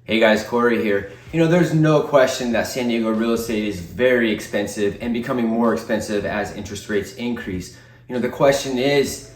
Hey guys, Corey here. There's no question that San Diego real estate is very expensive and becoming more expensive as interest rates increase. The question is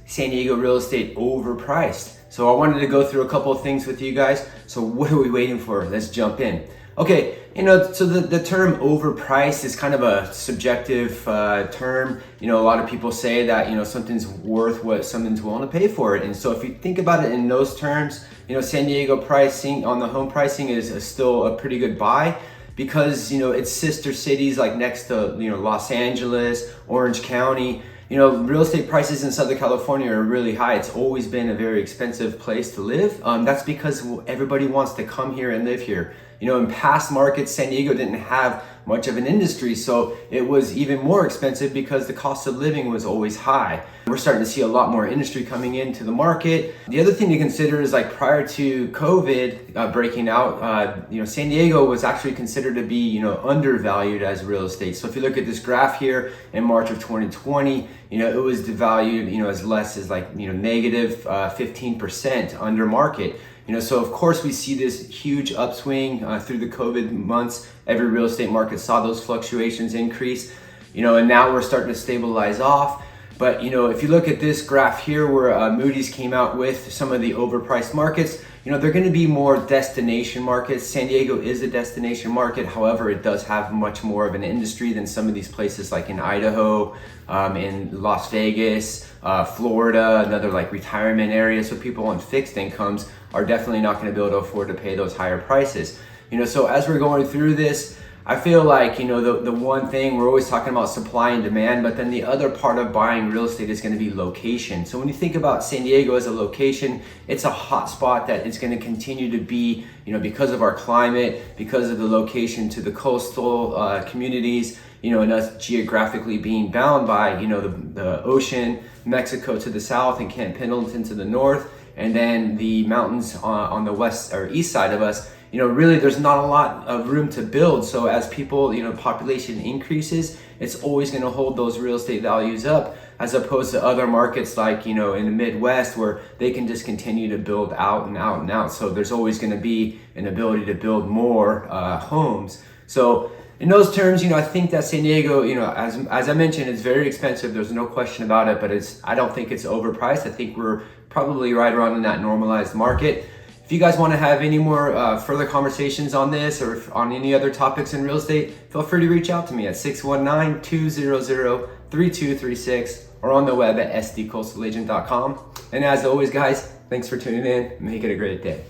San Diego real estate overpriced? So I wanted to go through a couple of things with you guys. So what are we waiting for? Let's jump in. Okay, so the term overpriced is kind of a subjective term. A lot of people say that, something's worth what someone's willing to pay for it. And so if you think about it in those terms, San Diego pricing on the home pricing is still a pretty good buy because, it's sister cities like next to, Los Angeles, Orange County. Real estate prices in Southern California are really high. It's always been a very expensive place to live. That's because everybody wants to come here and live here. In past markets, San Diego didn't have much of an industry, so it was even more expensive because the cost of living was always high. We're starting to see a lot more industry coming into the market. The other thing to consider is like prior to COVID breaking out, San Diego was actually considered to be, undervalued as real estate. So if you look at this graph here in March of 2020, it was devalued, as less as like, negative 15% under market. So of course we see this huge upswing through the COVID months. Every real estate market saw those fluctuations increase, and now we're starting to stabilize off. But, if you look at this graph here where Moody's came out with some of the overpriced markets, they're going to be more destination markets. San Diego is a destination market. However, it does have much more of an industry than some of these places like in Idaho, in Las Vegas, Florida, another like retirement area. So people on fixed incomes are definitely not going to be able to afford to pay those higher prices. So as we're going through this, I feel like, the one thing we're always talking about supply and demand, but then the other part of buying real estate is going to be location. So when you think about San Diego as a location, it's a hot spot that is going to continue to be, because of our climate, because of the location to the coastal communities, and us geographically being bound by, the ocean, Mexico to the south and Camp Pendleton to the north, and then the mountains on the west or east side of us. Really there's not a lot of room to build. So as people, population increases, it's always going to hold those real estate values up, as opposed to other markets like, in the Midwest where they can just continue to build out and out and out. So there's always going to be an ability to build more homes. So in those terms, I think that San Diego, as I mentioned, it's very expensive. There's no question about it, but I don't think it's overpriced. I think we're probably right around in that normalized market. If you guys want to have any more further conversations on this or on any other topics in real estate, feel free to reach out to me at 619-200-3236 or on the web at sdcoastalagent.com. And as always, guys, thanks for tuning in. Make it a great day.